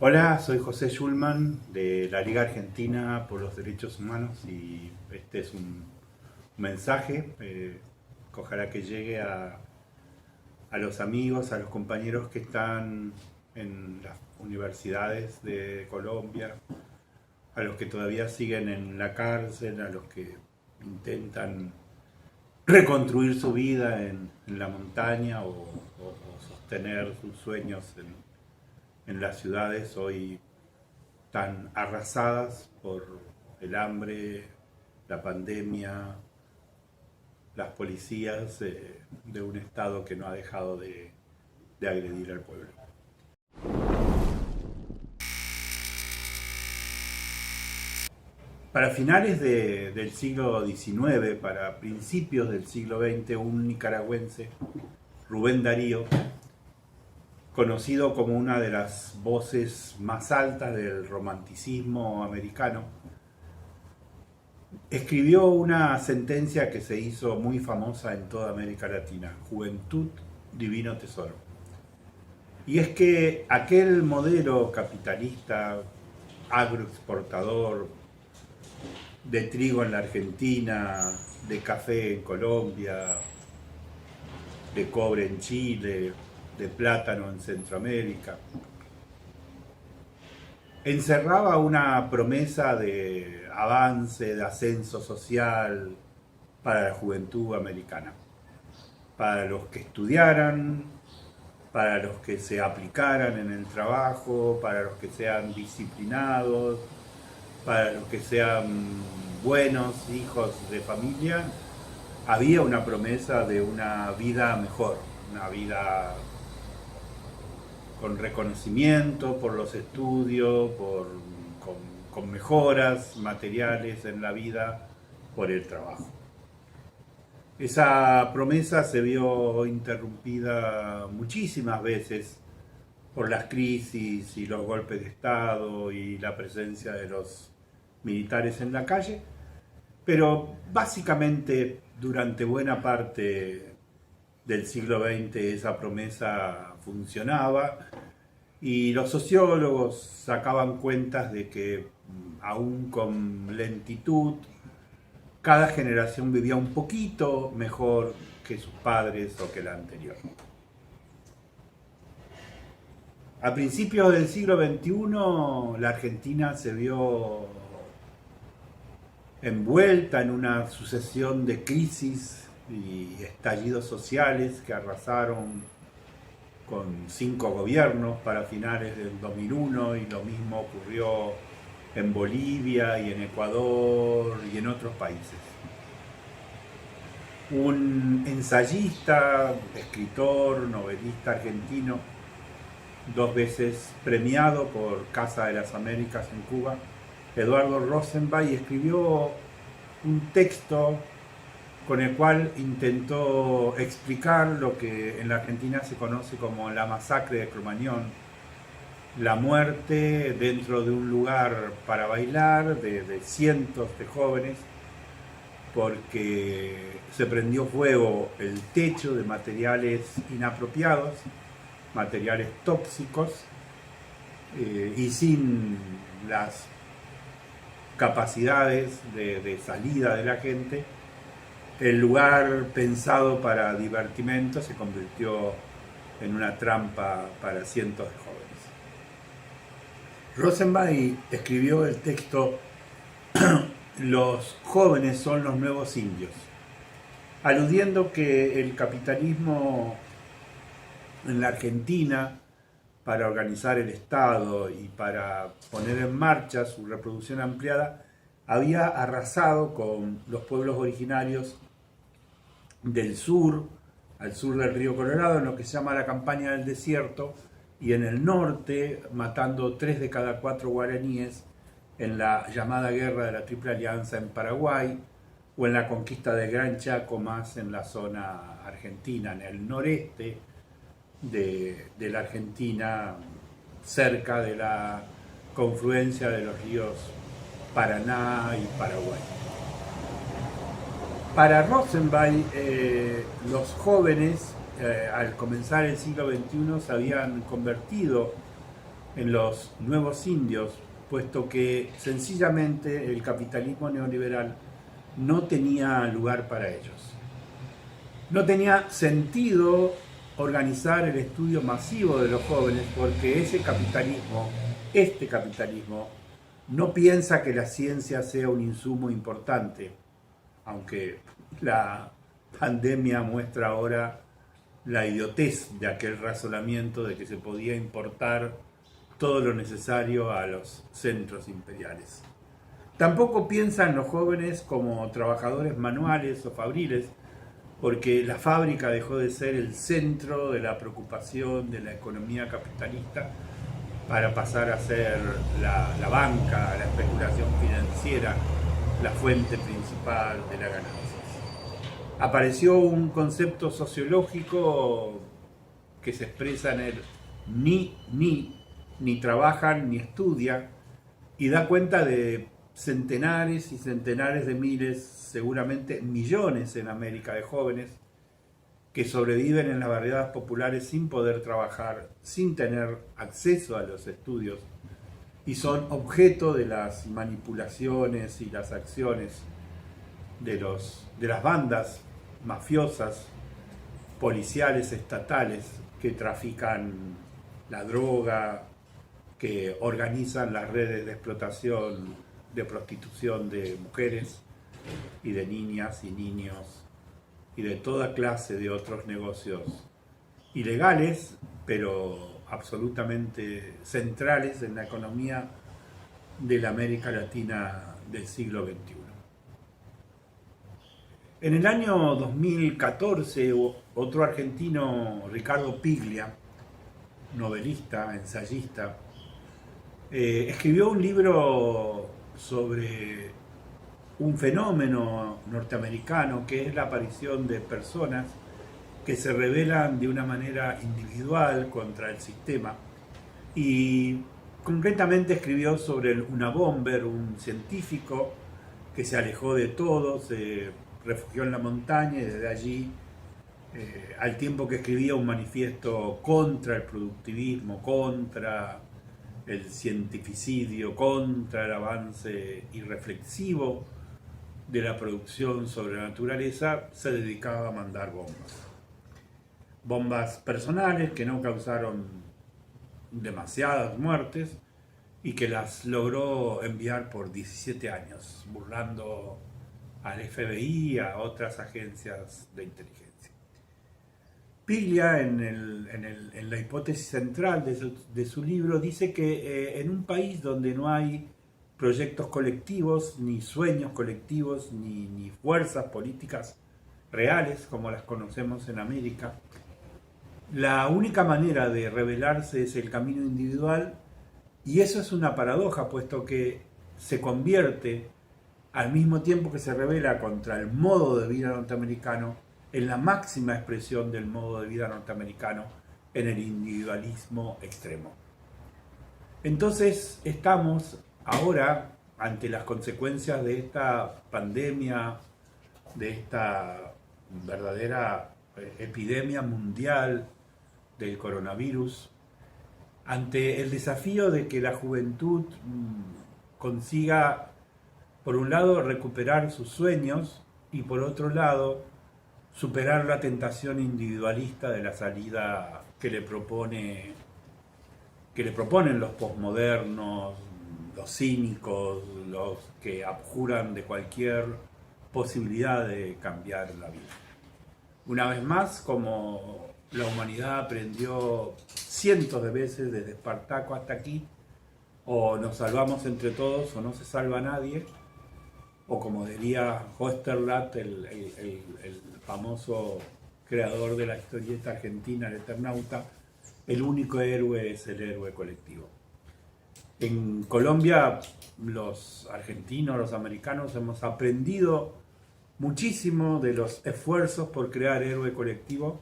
Hola, soy José Schulman de la Liga Argentina por los Derechos Humanos y este es un mensaje que ojalá que llegue a los amigos, a los compañeros que están en las universidades de Colombia, a los que todavía siguen en la cárcel, a los que intentan reconstruir su vida en la montaña o sostener sus sueños en las ciudades hoy tan arrasadas por el hambre, la pandemia, las policías de un Estado que no ha dejado de agredir al pueblo. Para finales del siglo XIX, para principios del siglo XX, un nicaragüense, Rubén Darío, conocido como una de las voces más altas del romanticismo americano, escribió una sentencia que se hizo muy famosa en toda América Latina: juventud, divino tesoro. Y es que aquel modelo capitalista, agroexportador, de trigo en la Argentina, de café en Colombia, de cobre en Chile, de plátano en Centroamérica, encerraba una promesa de avance, de ascenso social para la juventud americana, para los que estudiaran, para los que se aplicaran en el trabajo, para los que sean disciplinados, para los que sean buenos hijos de familia. Había una promesa de una vida mejor, una vida con reconocimiento por los estudios, con mejoras materiales en la vida por el trabajo. Esa promesa se vio interrumpida muchísimas veces por las crisis y los golpes de Estado y la presencia de los militares en la calle, pero básicamente durante buena parte del siglo XX esa promesa funcionaba y los sociólogos sacaban cuentas de que aún con lentitud cada generación vivía un poquito mejor que sus padres o que la anterior. A principios del siglo XXI la Argentina se vio envuelta en una sucesión de crisis y estallidos sociales que arrasaron con 5 gobiernos para finales del 2001, y lo mismo ocurrió en Bolivia y en Ecuador y en otros países. Un ensayista, escritor, novelista argentino, 2 veces premiado por Casa de las Américas en Cuba, Eduardo Rosenbay, escribió un texto con el cual intentó explicar lo que en la Argentina se conoce como la masacre de Cromañón, la muerte dentro de un lugar para bailar de cientos de jóvenes porque se prendió fuego el techo de materiales inapropiados, materiales tóxicos, y sin las capacidades de salida de la gente. El lugar pensado para divertimento se convirtió en una trampa para cientos de jóvenes. Rosenbay escribió el texto "Los jóvenes son los nuevos indios", aludiendo que el capitalismo en la Argentina, para organizar el Estado y para poner en marcha su reproducción ampliada, había arrasado con los pueblos originarios del sur, al sur del río Colorado, en lo que se llama la campaña del desierto, y en el norte, matando 3 de cada 4 guaraníes en la llamada Guerra de la Triple Alianza en Paraguay, o en la conquista del Gran Chaco, más en la zona argentina, en el noreste de la Argentina, cerca de la confluencia de los ríos Paraná y Paraguay. Para Rosenbay, los jóvenes al comenzar el siglo XXI se habían convertido en los nuevos indios, puesto que sencillamente el capitalismo neoliberal no tenía lugar para ellos. No tenía sentido organizar el estudio masivo de los jóvenes porque este capitalismo, no piensa que la ciencia sea un insumo importante, aunque la pandemia muestra ahora la idiotez de aquel razonamiento de que se podía importar todo lo necesario a los centros imperiales. Tampoco piensan los jóvenes como trabajadores manuales o fabriles, porque la fábrica dejó de ser el centro de la preocupación de la economía capitalista para pasar a ser la banca, la especulación financiera, la fuente principal de las ganancias. Apareció un concepto sociológico que se expresa en el ni trabajan ni estudian, y da cuenta de centenares y centenares de miles, seguramente millones en América, de jóvenes que sobreviven en las barriadas populares sin poder trabajar, sin tener acceso a los estudios, y son objeto de las manipulaciones y las acciones de las bandas mafiosas, policiales, estatales, que trafican la droga, que organizan las redes de explotación, de prostitución de mujeres y de niñas y niños y de toda clase de otros negocios ilegales, pero absolutamente centrales en la economía de la América Latina del siglo XXI. En el año 2014, otro argentino, Ricardo Piglia, novelista, ensayista, escribió un libro sobre un fenómeno norteamericano que es la aparición de personas que se rebelan de una manera individual contra el sistema, y concretamente escribió sobre el Unabomber, un científico que se alejó de todo, se refugió en la montaña y desde allí, al tiempo que escribía un manifiesto contra el productivismo, contra el cientificidio, contra el avance irreflexivo de la producción sobre la naturaleza, se dedicaba a mandar bombas. Bombas personales que no causaron demasiadas muertes y que las logró enviar por 17 años, burlando al FBI y a otras agencias de inteligencia. Piglia, en la hipótesis central de su libro, dice que en un país donde no hay proyectos colectivos, ni sueños colectivos, ni fuerzas políticas reales como las conocemos en América, la única manera de rebelarse es el camino individual, y eso es una paradoja, puesto que se convierte, al mismo tiempo que se rebela contra el modo de vida norteamericano, en la máxima expresión del modo de vida norteamericano, en el individualismo extremo. Entonces estamos ahora ante las consecuencias de esta pandemia, de esta verdadera epidemia mundial del coronavirus, ante el desafío de que la juventud consiga, por un lado, recuperar sus sueños y por otro lado, superar la tentación individualista de la salida que le proponen los posmodernos, los cínicos, los que abjuran de cualquier posibilidad de cambiar la vida. Una vez más, como la humanidad aprendió cientos de veces desde Espartaco hasta aquí, o nos salvamos entre todos o no se salva nadie, o como diría Hosterlat, el famoso creador de la historieta argentina, el Eternauta, el único héroe es el héroe colectivo. En Colombia, los argentinos, los americanos, hemos aprendido muchísimo de los esfuerzos por crear héroe colectivo,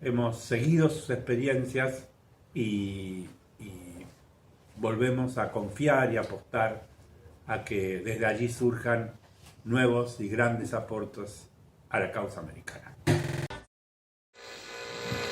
hemos seguido sus experiencias y volvemos a confiar y apostar a que desde allí surjan nuevos y grandes aportes a la causa americana.